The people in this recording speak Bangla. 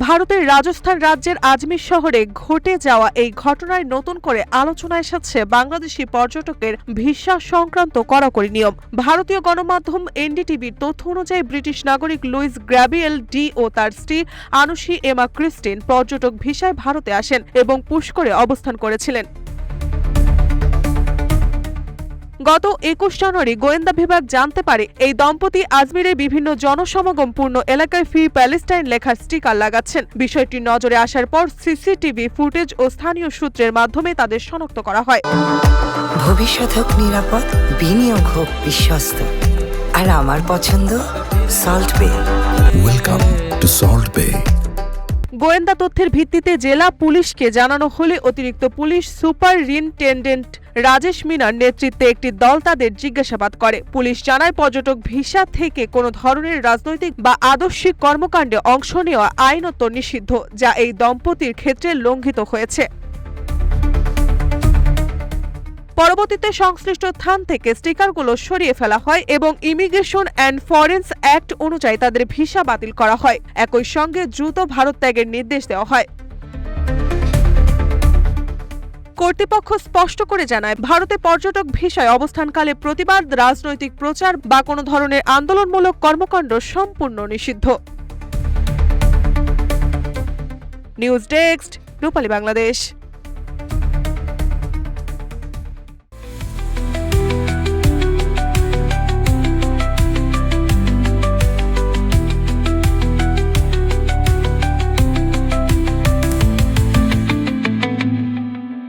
ভারতের রাজস্থান রাজ্যের আজমির শহরে ঘটে যাওয়া এই ঘটনায় নতুন করে আলোচনা এসেছে বাংলাদেশি পর্যটকের ভিসা সংক্রান্ত কড়াকড়ি নিয়ম। ভারতীয় গণমাধ্যম এনডিটিভির তথ্য অনুযায়ী ব্রিটিশ নাগরিক লুইস গ্র্যাবিয়েল ডি ও তার স্ত্রী আনুশি এমা ক্রিস্টিন পর্যটক ভিসায় ভারতে আসেন এবং পুষ্করে অবস্থান করেছিলেন। গত ২১ জানুয়ারি গোয়েন্দা বিভাগ জানতে পারে এই দম্পতি আজমিরের বিভিন্ন জনসমাগমপূর্ণ এলাকায় ফ্রি প্যালেস্টাইন লেখার স্টিকার লাগাচ্ছেন। বিষয়টি নজরে আসার পর সিসিটিভি ফুটেজ ও স্থানীয় সূত্রের মাধ্যমে তাদের শনাক্ত করা হয়। ভবিষ্যৎ হোক নিরাপদ, বিনিয়োগ হোক বিশ্বস্ত, আর আমার পছন্দ সল্ট বে। ওয়েলকাম টু সল্ট বে। গোয়েন্দা তথ্যের ভিত্তিতে জেলা পুলিশকে জানানো হলে অতিরিক্ত পুলিশ সুপারিনটেনডেন্ট রাজেশ মিনার নেতৃত্বে একটি দল তাদের জিজ্ঞাসাবাদ করে। পুলিশ জানায় পর্যটক ভিসা থেকে কোনো ধরনের রাজনৈতিক বা আদর্শিক কর্মকাণ্ডে অংশ নেওয়া আইনত নিষিদ্ধ, যা এই দম্পতির ক্ষেত্রে লঙ্ঘিত হয়েছে। পরবর্তীতে সংশ্লিষ্ট স্থান থেকে স্টিকারগুলো সরিয়ে ফেলা হয় এবং ইমিগ্রেশন অ্যান্ড ফরেন্স অ্যাক্ট অনুযায়ী তাদের ভিসা বাতিল করা হয়। একই সঙ্গে দ্রুত ভারত ত্যাগের নির্দেশ দেওয়া হয়। কর্তৃপক্ষ স্পষ্ট করে জানায়, ভারতে পর্যটক ভিসায় অবস্থানকালে প্রতিবাদ, রাজনৈতিক প্রচার বা কোনো ধরনের আন্দোলনমূলক কর্মকাণ্ড সম্পূর্ণ নিষিদ্ধ। নিউজ ডেস্ক, রূপালী বাংলাদেশ।